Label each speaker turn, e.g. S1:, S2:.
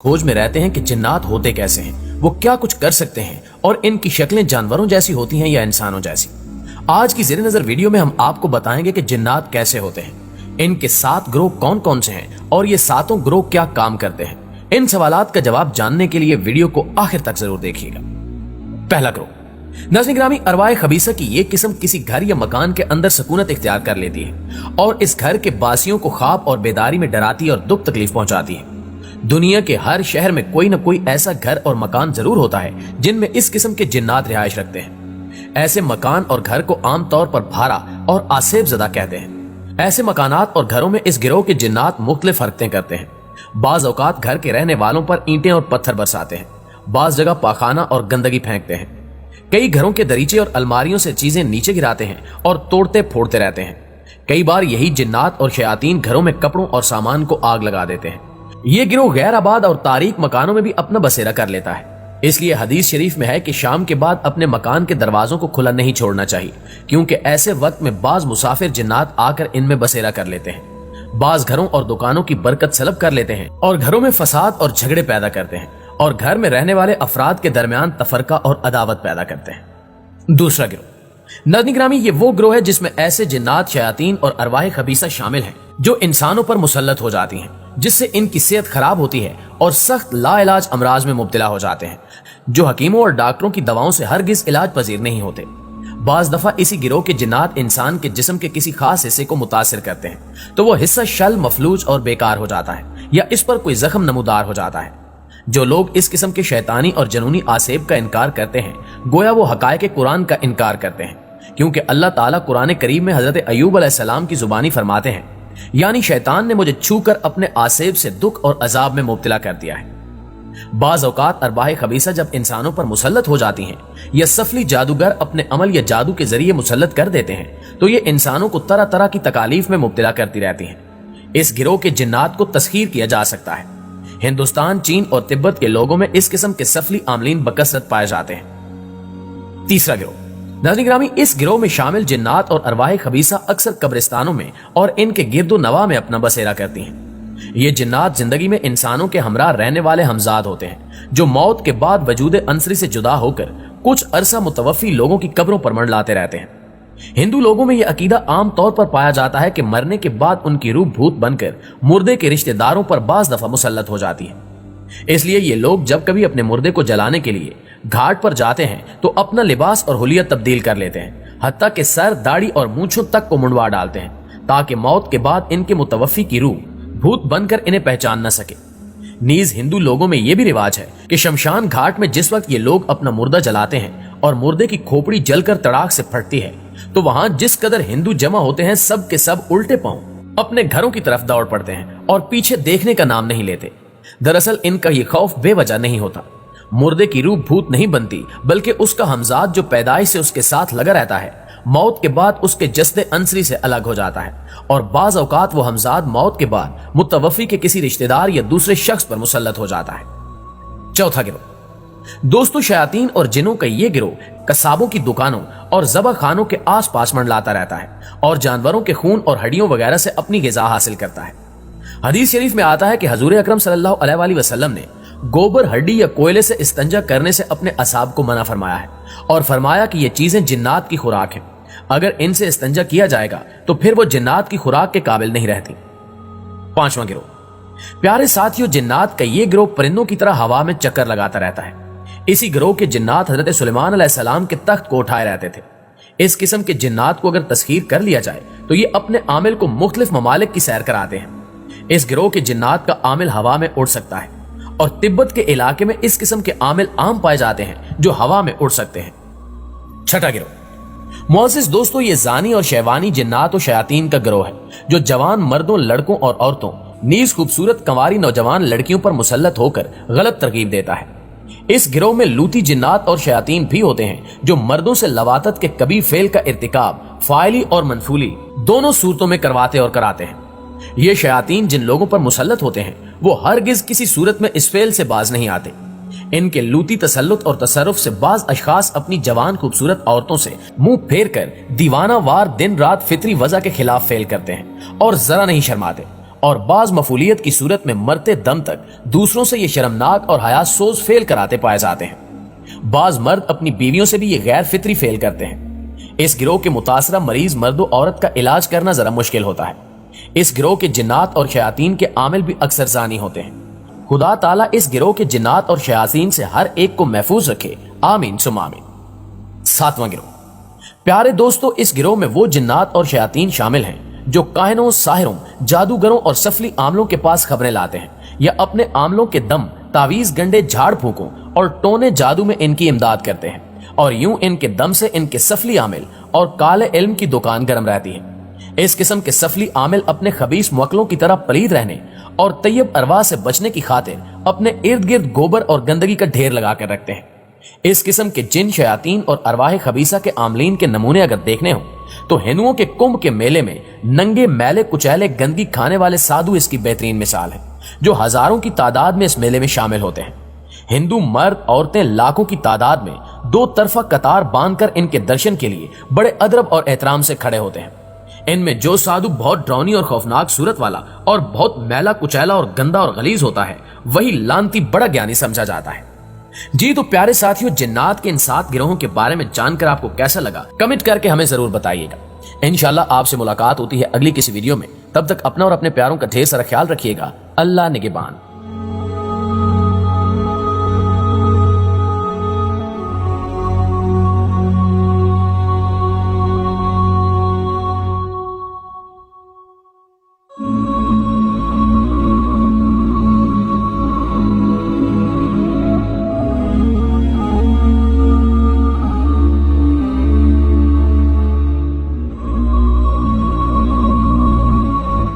S1: खोज में रहते हैं कि जिन्नात होते कैसे हैं, वो क्या कुछ कर सकते हैं और इनकी शक्लें जानवरों जैसी होती हैं या इंसानों जैसी। आज की ज़ेरे नज़र वीडियो में हम आपको बताएंगे कि जिन्नात कैसे होते हैं, इनके 7 ग्रोह कौन कौन से हैं और ये 7 ग्रोह क्या काम करते हैं। इन सवालात का जवाब जानने के लिए वीडियो को आखिर तक जरूर देखिएगा। पहला ग्रोह, नाज़रीन गिरामी, अरवाह खबीसा की ये किस्म किसी घर या मकान के अंदर सकूनत इख्तियार कर लेती है और इस घर के बासियों को ख्वाब और बेदारी में डराती और दुख तकलीफ पहुंचाती है। दुनिया के हर शहर में कोई न कोई ऐसा घर और मकान जरूर होता है जिनमें इस किस्म के जिन्नात रिहाइश रखते हैं। ऐसे मकान और घर को आमतौर पर भारा और आसेब ज़दा कहते हैं। ऐसे मकानात और घरों में इस गिरोह के जिन्नात मुख्तलिफ हरकतें करते हैं। बाज औकात घर के रहने वालों पर ईंटें और पत्थर बरसाते हैं, बाज जगह पाखाना और गंदगी फेंकते हैं। कई घरों के दरीचे और अलमारियों से चीजें नीचे गिराते हैं और तोड़ते फोड़ते रहते हैं। कई बार यही जिन्नात और शयातीन घरों में कपड़ों और सामान को आग लगा देते हैं। ये गिरोह गैर आबाद और तारीक मकानों में भी अपना बसेरा कर लेता है। इसलिए हदीस शरीफ में है कि शाम के बाद अपने मकान के दरवाजों को खुला नहीं छोड़ना चाहिए, क्योंकि ऐसे वक्त में बाज मुसाफिर जिन्नात आकर इनमें बसेरा कर लेते हैं। बाज घरों और दुकानों की बरकत सलब कर लेते हैं और घरों में फसाद और झगड़े पैदा करते हैं और घर में रहने वाले अफराद के दरमियान तफरका और अदावत पैदा करते हैं। दूसरा गिरोह, नाज़रीन गिरामी, ये वो गिरोह है जिसमें ऐसे जिन्नात, शयातीन और अरवाह खबीसा शामिल हैं जो इंसानों पर मुसल्लत हो जाती हैं, जिससे इनकी सेहत खराब होती है और सख्त लाइलाज अमराज में मुब्तला हो जाते हैं, जो हकीमों और डॉक्टरों की दवाओं से हरगिज इलाज पजीर नहीं होते। बाज दफा इसी गिरोह के जिन्नात इंसान के जिस्म के किसी खास हिस्से को मुतासिर करते हैं तो वो हिस्सा शल, मफलूज और बेकार हो जाता है या इस पर कोई जख्म नमूदार हो जाता है। जो लोग इस किस्म के शैतानी और जनूनी आसेब का इनकार करते हैं, गोया वो हकायके कुरान का इनकार करते हैं, क्योंकि अल्लाह ताला कुरान करीम में हजरत अय्यूब अलैहिस्सलाम की जुबानी फरमाते हैं, यानी शैतान ने मुझे छूकर अपने आसेब से दुख और अजाब में मुब्तला कर दिया है। बाज औकात अरवाह खबीसा जब इंसानों पर मुसल्लत हो जाती हैं या सफली जादूगर अपने अमल या जादू के जरिए मुसल्लत कर देते हैं तो ये इंसानों को तरह तरह की तकालीफ में मुब्तला करती रहती हैं। इस गिरोह के जिन्नात को तस्खीर किया जा सकता है। हिंदुस्तान, चीन और तिब्बत के लोगों में इस किस्म के सफली आमलीन बकसरत पाए जाते हैं। तीसरा गिरोह, नाज़रीन गिरामी, इस गिरोह में शामिल जिन्नात और अरवाह खबीसा अक्सर कब्रिस्तानों में और इनके गिरदो नवा में अपना बसेरा करती हैं। ये जिन्नात जिंदगी में इंसानों के हमरा रहने वाले हमजाद होते हैं, जो मौत के बाद वजूद अंसरी से जुदा होकर कुछ अरसा मुतवफ़ी लोगों की कब्रों पर मंडलाते रहते हैं। हिंदू लोगों में यह अकीदा आम तौर पर पाया जाता है कि मरने के बाद उनकी रूह भूत बनकर मुर्दे के रिश्तेदारों पर बाज दफा मुसल्लत हो जाती है। इसलिए ये लोग जब कभी अपने मुर्दे को जलाने के लिए घाट पर जाते हैं तो अपना लिबास और हुलिया तब्दील कर लेते हैं, हत्ता कि सर, दाढ़ी और मूंछों तक को मुंडवा डालते हैं, ताकि मौत के बाद इनके मुतवफ़ी की रूह भूत बनकर इन्हें पहचान न सके। नीज हिंदू लोगों में यह भी रिवाज है कि शमशान घाट में जिस वक्त ये लोग अपना मुर्दा जलाते हैं और मुर्दे की खोपड़ी जलकर तड़ाक से फटती है तो वहां जिस कदर हिंदू जमा होते हैं, सब के सब उल्टे पांव अपने घरों की तरफ दौड़ पड़ते हैं और पीछे देखने का नाम नहीं लेते। दरअसल इनका ये खौफ बेवजह नहीं होता। मुर्दे की रूह भूत नहीं बनती, बल्कि उसका हमजाद जो पैदाइश से उसके साथ लगा रहता है, मौत के बाद उसके जस्दे अंसरी से अलग हो जाता है और बाज औकात वो हमजाद मौत के बाद मुतवफ़ी के किसी रिश्तेदार या दूसरे शख्स पर मुसल्लत हो जाता है। चौथा गिरोह, दोस्तों, शयातीन और जिनों का ये गिरोह कसाबों की दुकानों और ज़बह खानों के आसपास मंडलाता रहता है और जानवरों के खून और हड्डियों वगैरह से अपनी ग़िज़ा हासिल करता है। हदीस शरीफ में आता है कि हजूर अकरम सल्लल्लाहु अलैहि वसल्लम ने गोबर, हड्डी या कोयले से इस्तंजा करने से अपने असाब को मना फरमाया है और फरमाया कि ये चीजें जिन्नात की खुराक है। अगर इनसे इस्तंजा किया जाएगा तो फिर वो जिन्नात की खुराक के काबिल नहीं रहती। पांचवा गिरोह, प्यारे साथियों, जिन्नात का ये गिरोह परिंदों की तरह हवा में चक्कर लगाता रहता है। इसी गिरोह के जिन्नात हजरत सुलेमान अलैहिस्सलाम के तख्त को उठाए रहते थे। इस किस्म के जिन्नात को अगर तस्खीर कर लिया जाए तो ये अपने आमिल को मुख्तलिफ ममालिक की सैर कराते हैं। इस गिरोह के जिन्नात का आमिल हवा में उड़ सकता है और तिब्बत के इलाके में इस किस्म के आमिल आम पाए जाते हैं जो हवा में उड़ सकते हैं। छठा गिरोह, मुअज़्ज़िज़ दोस्तों, ये जानी और शैवानी जिन्नात और शयातीन का गिरोह है जो जवान मर्दों, लड़कों और औरतों, नीज खूबसूरत कंवारी नौजवान लड़कियों पर मुसल्लत होकर गलत तरकीब देता है। इस गिरोह में लूती जिन्नात और शयातीन भी होते हैं जो मर्दों से लवातत के कबीह फेल का इर्तिकाब फाइली और मनफूली दोनों सूरतों में करवाते और कराते हैं। ये शयातीन जिन लोगों पर मुसल्लत होते हैं वो हरगिज किसी सूरत में इस फेल से बाज नहीं आते। इनके लूती तसल्लुत और तसर्रुफ से बाज अशखास अपनी जवान खूबसूरत औरतों से मुंह फेर कर दीवाना वार दिन रात फितरी वजह के खिलाफ फेल करते हैं और जरा नहीं शर्माते اور بعض مفعولیت کی صورت میں مرتے دم تک دوسروں سے یہ شرمناک اور حیا سوز فعل کراتے پائے جاتے ہیں۔ بعض مرد اپنی بیویوں سے بھی یہ غیر فطری فعل کرتے ہیں۔ اس گروہ کے متاثرہ مریض مرد و عورت کا علاج کرنا ذرا مشکل ہوتا ہے۔ اس گروہ کے جنات اور شیاطین کے عامل بھی اکثر زانی ہوتے ہیں۔ خدا تعالیٰ اس گروہ کے جنات اور شیاطین سے ہر ایک کو محفوظ رکھے، آمین ثم آمین۔ 7واں گروہ۔ پیارے دوستو، اس گروہ میں وہ جنات اور شیاطین شامل ہیں جو کاہنوں، ساحروں، جادوگروں اور سفلی عاملوں کے پاس خبریں لاتے ہیں یا اپنے عاملوں کے دم، تعویذ، گنڈے، جھاڑ پھونکوں اور ٹونے جادو میں ان کی امداد کرتے ہیں، اور یوں ان کے دم سے ان کے سفلی عامل اور کالے علم کی دکان گرم رہتی ہے۔ اس قسم کے سفلی عامل اپنے خبیث موکلوں کی طرح پلید رہنے اور طیب ارواح سے بچنے کی خاطر اپنے ارد گرد گوبر اور گندگی کا ڈھیر لگا کر رکھتے ہیں۔ اس قسم کے جن، شیاطین اور ارواح خبیثہ کے عاملین کے نمونے اگر دیکھنے ہوں تو ہندوؤں کے کمبھ کے میلے میں ننگے، میلے، کچیلے، گندگی کھانے والے سادھو اس کی بہترین مثال ہے، جو ہزاروں کی تعداد میں اس میلے میں شامل ہوتے ہیں۔ ہندو مرد عورتیں لاکھوں کی تعداد میں دو طرفہ قطار باندھ کر ان کے درشن کے لیے بڑے ادب اور احترام سے کھڑے ہوتے ہیں۔ ان میں جو سادھو بہت ڈراؤنی اور خوفناک صورت والا اور بہت میلا، کچیلا اور گندا اور غلیظ ہوتا ہے، وہی لانتی بڑا گیانی سمجھا جاتا ہے۔ جی تو پیارے ساتھیوں، جنات کے ان 7 گروہوں کے بارے میں جان کر آپ کو کیسا لگا؟ کمنٹ کر کے ہمیں ضرور بتائیے گا۔ انشاءاللہ آپ سے ملاقات ہوتی ہے اگلی کسی ویڈیو میں۔ تب تک اپنا اور اپنے پیاروں کا ڈھیر سارا خیال رکھیے گا۔ اللہ نگہبان۔